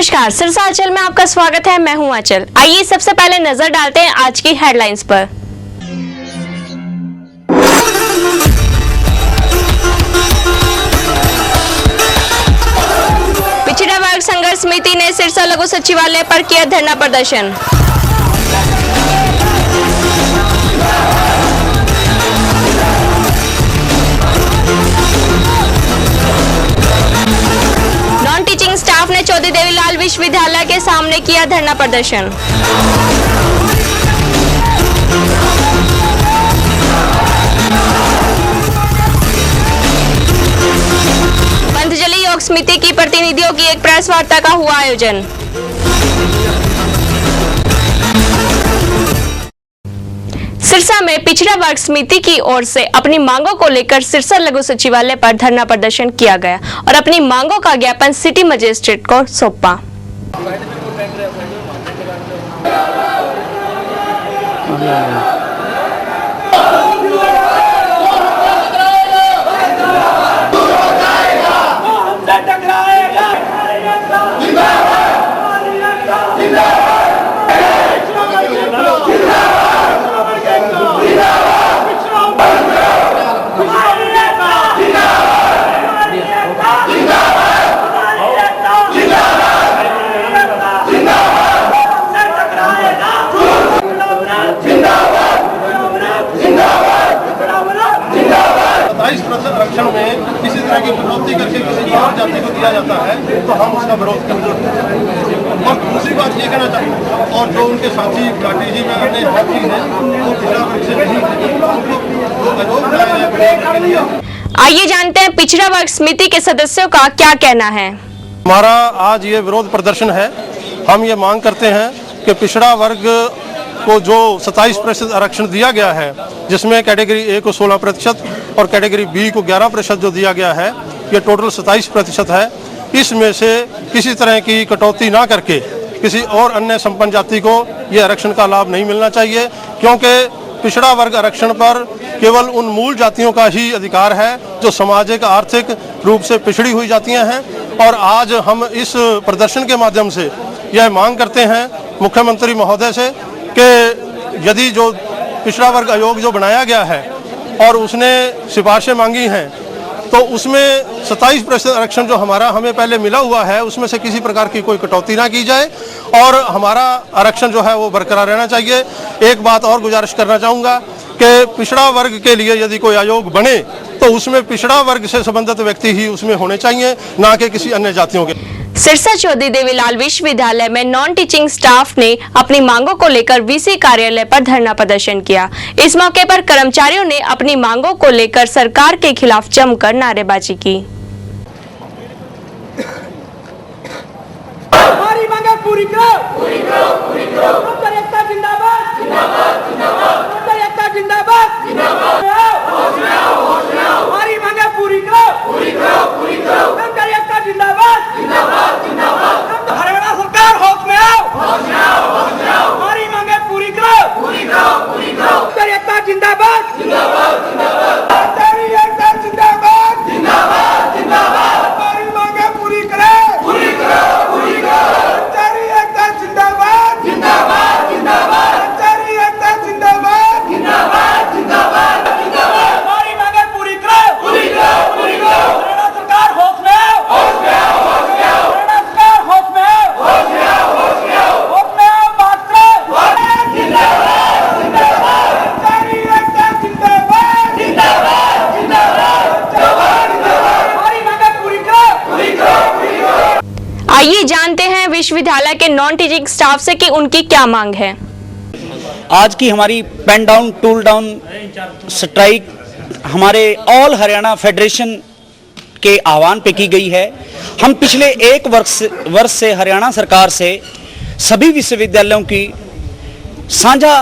नमस्कार, सिरसा आंचल में आपका स्वागत है। मैं हूं आंचल। आइए सबसे पहले नजर डालते हैं आज की हेडलाइंस पर। पिछड़ा वर्ग संघर्ष समिति ने सिरसा लघु सचिवालय पर किया धरना प्रदर्शन। नॉन टीचिंग स्टाफ ने चौधरी देवीलाल विश्वविद्यालय के सामने किया धरना प्रदर्शन। पंतजलि योग समिति की प्रतिनिधियों की एक प्रेस वार्ता का हुआ आयोजन। सिरसा में पिछड़ा वर्ग समिति की ओर से अपनी मांगों को लेकर सिरसा लघु सचिवालय पर धरना प्रदर्शन किया गया और अपनी मांगों का ज्ञापन सिटी मजिस्ट्रेट को सौंपा। आरक्षण में किसी तरह की कटौती करके किसी और जाति को दिया जाता है तो हम उसका विरोध करते हैं। और दूसरी बात ये कहना चाहते हैं, और जो उनके साथी पार्टी जी में अपने साथी हैं वो पिछड़ा वर्ग से नहीं है। आइए जानते हैं पिछड़ा वर्ग समिति के सदस्यों का क्या कहना है। हमारा आज ये विरोध प्रदर्शन है। हम ये मांग करते हैं कि पिछड़ा वर्ग को जो 27% आरक्षण दिया गया है, जिसमें कैटेगरी ए को 16% और कैटेगरी बी को 11% जो दिया गया है, ये टोटल 27% है। इसमें से किसी तरह की कटौती ना करके किसी और अन्य संपन्न जाति को ये आरक्षण का लाभ नहीं मिलना चाहिए, क्योंकि पिछड़ा वर्ग आरक्षण पर केवल उन मूल जातियों का ही अधिकार है जो सामाजिक आर्थिक रूप से पिछड़ी हुई जातियां हैं। और आज हम इस प्रदर्शन के माध्यम से यह मांग करते हैं मुख्यमंत्री महोदय से कि यदि जो पिछड़ा वर्ग आयोग जो बनाया गया है और उसने सिफारिशें मांगी हैं, तो उसमें 27% आरक्षण जो हमें पहले मिला हुआ है उसमें से किसी प्रकार की कोई कटौती ना की जाए और हमारा आरक्षण जो है वो बरकरार रहना चाहिए। एक बात और गुजारिश करना चाहूँगा कि पिछड़ा वर्ग के लिए यदि कोई आयोग बने तो उसमें पिछड़ा वर्ग से संबंधित व्यक्ति ही उसमें होने चाहिए, ना कि किसी अन्य जातियों के। सिरसा चौधरी देवीलाल विश्वविद्यालय में नॉन टीचिंग स्टाफ ने अपनी मांगों को लेकर वीसी कार्यालय पर धरना प्रदर्शन किया। इस मौके पर कर्मचारियों ने अपनी मांगों को लेकर सरकार के खिलाफ जमकर नारेबाजी की। हमारी मांगे पूरी करो, पूरी करो, पूरी करो। एकता जिंदाबाद, जिंदाबाद, जिंदाबाद। एकता जिंदाबाद, जिंदाबाद। होश में आओ, होश में आओ। हमारी मांगे पूरी करो, पूरी करो, पूरी करो। एकता जिंदाबाद, जिंदाबाद, जिंदाबाद। हरियाणा सरकार होश में आओ, होश में आओ, होश में आओ। हमारी मांगे पूरी करो, पूरी करो, पूरी करो। एकता जिंदाबाद, जिंदाबाद, जिंदाबाद। तेरी एकता जिंदाबाद, जिंदाबाद, जिंदाबाद। हमारी मांगे पूरी करो, पूरी करो, पूरी करो। तेरी एकता जिंदाबाद, जिंदाबाद, जिंदाबाद। तेरी एकता जिंदाबाद, जिंदाबाद, जिंदाबाद, जिंदाबाद। हमारी मांगे पूरी करो, पूरी करो, पूरी करो। हरियाणा सरकार होश में आओ, होश में आओ, होश में आओ। हरियाणा सरकार होश में आओ, होश में आओ, होश में आओ। होश में आओ, बात करो। जिंदाबाद, जिंदाबाद। तेरी एकता जिंदाबाद, जिंदाबाद, जिंदाबाद। हमारी मांगे पूरी करो, पूरी करो, पूरी करो। आइए जानते हैं विश्वविद्यालय के नॉन टीचिंग स्टाफ से कि उनकी क्या मांग है। आज की हमारी pen down tool down strike हमारे ऑल हरियाणा फेडरेशन के आह्वान पे की गई है। हम पिछले एक वर्ष से हरियाणा सरकार से सभी विश्वविद्यालयों की साझा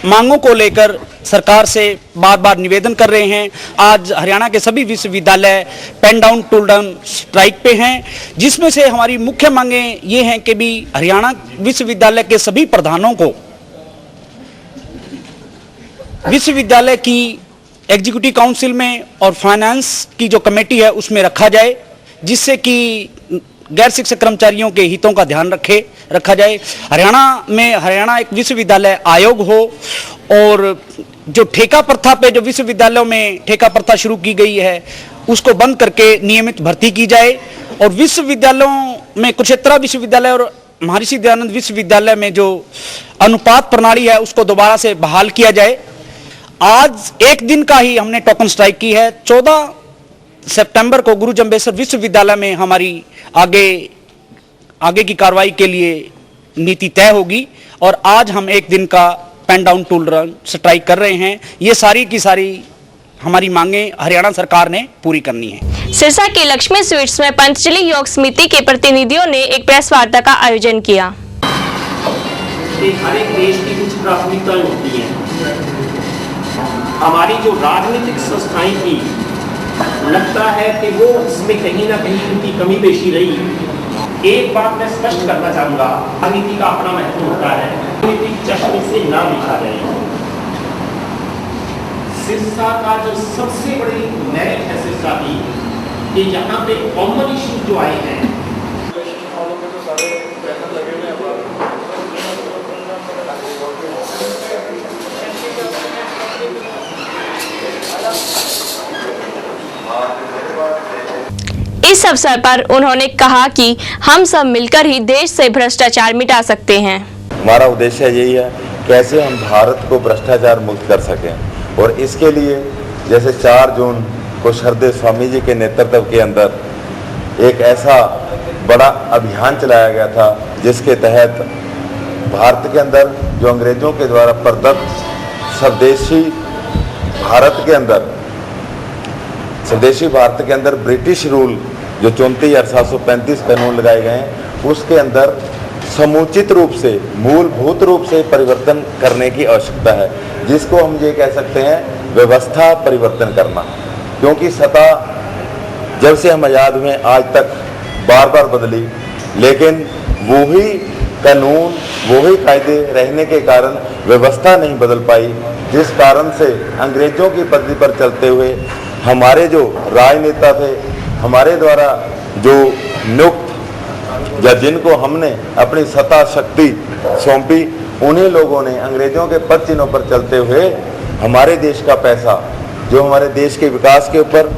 मांगों को लेकर सरकार से बार बार निवेदन कर रहे हैं। आज हरियाणा के सभी विश्वविद्यालय pen down tool down strike पे हैं, जिसमें से हमारी मुख्य मांगें ये हैं कि भी हरियाणा विश्वविद्यालय के सभी प्रधानों को विश्वविद्यालय की एग्जीक्यूटिव काउंसिल में और फाइनेंस की जो कमेटी है उसमें रखा जाए, जिससे कि गैर शिक्षक कर्मचारियों के हितों का ध्यान रखा जाए। हरियाणा एक विश्वविद्यालय आयोग हो और जो ठेका प्रथा पे जो विश्वविद्यालयों में ठेका प्रथा शुरू की गई है उसको बंद करके नियमित भर्ती की जाए और विश्वविद्यालयों में कुरुक्षेत्र विश्वविद्यालय और महर्षि दयानंद विश्वविद्यालय में जो अनुपात प्रणाली है उसको दोबारा से बहाल किया जाए। आज एक दिन का ही हमने टोकन स्ट्राइक की है। 14 सितंबर को गुरु जम्बेश्वर विश्वविद्यालय में हमारी आगे की कार्रवाई के लिए नीति तय होगी और आज हम एक दिन का pen down tool down strike कर रहे हैं। ये सारी की सारी हमारी मांगे हरियाणा सरकार ने पूरी करनी है। सिरसा की लक्ष्मी स्वीट्स में पंतजलि योग समिति के प्रतिनिधियों ने एक प्रेस वार्ता का आयोजन किया। हर एक देश की कुछ प्राथमिकताएं होती हैं। हमारी जो राजनीतिक संस्थाएं थी लगता है कि वो इसमें कहीं ना कहीं उनकी कमी पेशी रही। एक बात मैं स्पष्ट करना चाहूंगा, राजनीति का अपना महत्व होता है, राजनीतिक चश्मे से ना लिखा जाए। सिरसा का जो सबसे बड़ी मेरिट है सिरसा की कि यहाँ पे कॉमन इश्यू जो आए हैं इस अवसर पर उन्होंने कहा कि हम सब मिलकर ही देश से भ्रष्टाचार मिटा सकते हैं। हमारा उद्देश्य यही है कैसे हम भारत को भ्रष्टाचार मुक्त कर सकें और इसके लिए जैसे 4 जून को शरदे स्वामी जी के नेतृत्व के अंदर एक ऐसा बड़ा अभियान चलाया गया था जिसके तहत भारत के अंदर जो अंग्रेजों के द्वारा प्रदत्त स्वदेशी भारत के अंदर ब्रिटिश रूल जो 34,735 कानून लगाए गए हैं उसके अंदर समुचित रूप से मूलभूत रूप से परिवर्तन करने की आवश्यकता है, जिसको हम ये कह सकते हैं व्यवस्था परिवर्तन करना। क्योंकि सत्ता जब से हम आज़ाद हुए आज तक बार बार बदली, लेकिन वही कानून वही कायदे रहने के कारण व्यवस्था नहीं बदल पाई, जिस कारण से अंग्रेजों की पद्धति पर चलते हुए हमारे जो राजनेता थे, हमारे द्वारा जो नियुक्त या जिनको हमने अपनी सत्ता शक्ति सौंपी, उन्हीं लोगों ने अंग्रेजों के पद चिन्हों पर चलते हुए हमारे देश का पैसा जो हमारे देश के विकास के ऊपर,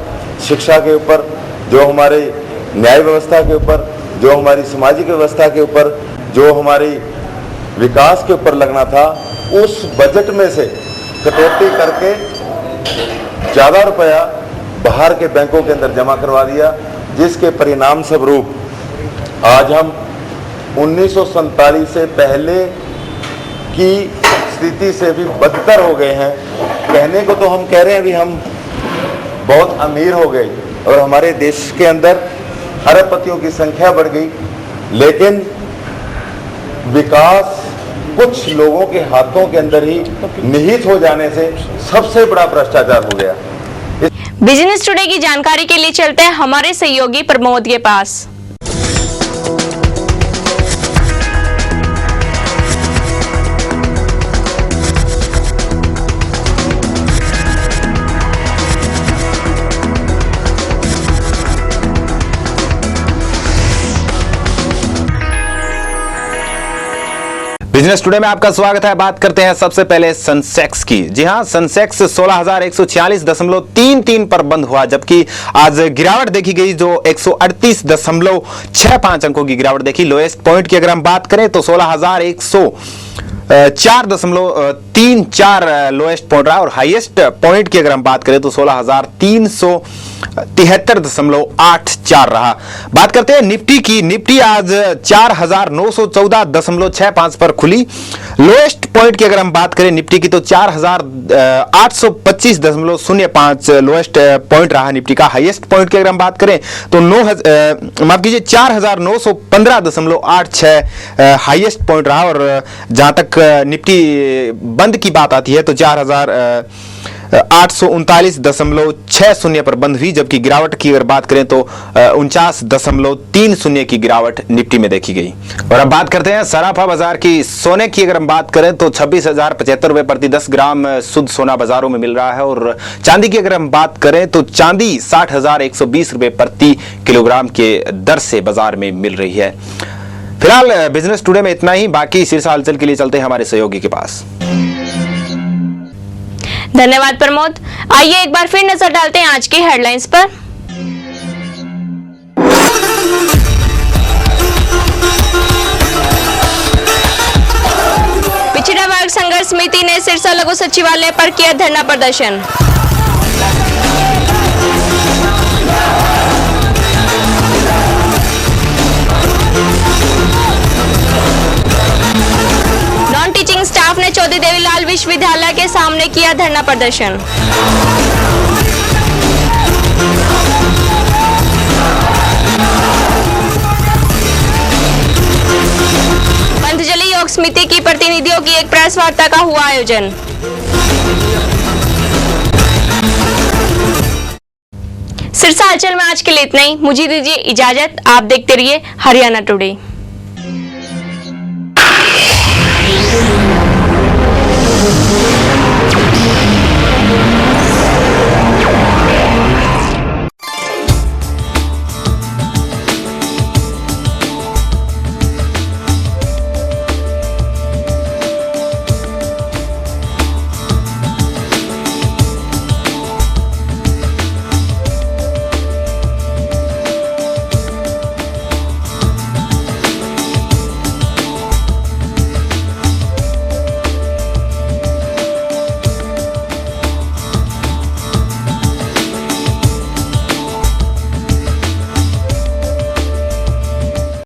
शिक्षा के ऊपर, जो हमारे न्याय व्यवस्था के ऊपर, जो हमारी सामाजिक व्यवस्था के ऊपर, जो हमारी विकास के ऊपर लगना था, उस बजट में से कटौती करके ज़्यादा रुपया बाहर के बैंकों के अंदर जमा करवा दिया, जिसके परिणाम स्वरूप आज हम 1947 से पहले की स्थिति से भी बदतर हो गए हैं। कहने को तो हम कह रहे हैं भी हम बहुत अमीर हो गए और हमारे देश के अंदर अरबपतियों की संख्या बढ़ गई, लेकिन विकास कुछ लोगों के हाथों के अंदर ही निहित हो जाने से सबसे बड़ा भ्रष्टाचार हो गया। बिजनेस टुडे की जानकारी के लिए चलते हैं हमारे सहयोगी प्रमोद के पास। बिजनेस टुडे में आपका स्वागत है। बात करते हैं सबसे पहले सेंसेक्स की। जी हां, सेंसेक्स 16,146.33 पर बंद हुआ, जबकि आज गिरावट देखी गई जो 138.65 अंकों की गिरावट देखी। लोएस्ट पॉइंट की अगर हम बात करें तो 16,104.34 लोएस्ट पॉइंट रहा और हाईएस्ट पॉइंट की अगर हम बात करें तो 16,373.84 रहा। बात करते हैं निफ्टी की। निफ्टी आज 4,914.65 पर खुली। लोएस्ट पॉइंट की अगर हम बात करें निफ्टी की तो 4,825.05 लोएस्ट पॉइंट रहा निफ्टी का। हाईएस्ट पॉइंट की अगर हम बात करें तो 4,915.86 हाईएस्ट पॉइंट रहा और जहां तक निफ्टी बंद की बात आती है तो 4,000 839.60 पर बंद हुई, जबकि गिरावट की अगर बात करें तो 49.30 की गिरावट निफ्टी में देखी गई। और अब बात करते हैं सराफा बाजार की। सोने की अगर हम बात करें तो 26,075 रुपए प्रति 10 ग्राम शुद्ध सोना बाजारों में मिल रहा है। और चांदी की अगर हम बात करें तो चांदी 60,120 रुपए प्रति किलोग्राम के दर से बाजार में मिल रही है। फिलहाल बिजनेस टुडे में इतना ही। बाकी शीर्ष हलचल के लिए चलते हैं हमारे सहयोगी के पास। धन्यवाद प्रमोद। आइए एक बार फिर नजर डालते हैं आज की हेडलाइंस पर। पिछड़ा वर्ग संघर्ष समिति ने सिरसा लघु सचिवालय पर किया धरना प्रदर्शन। नॉन टीचिंग स्टाफ ने चौधरी देवीलाल विश्वविद्यालय के सामने किया धरना प्रदर्शन। पंतजलि योग समिति की प्रतिनिधियों की एक प्रेस वार्ता का हुआ आयोजन। सिरसा हलचल में आज के लिए इतना ही। मुझे दीजिए इजाजत। आप देखते रहिए हरियाणा टुडे।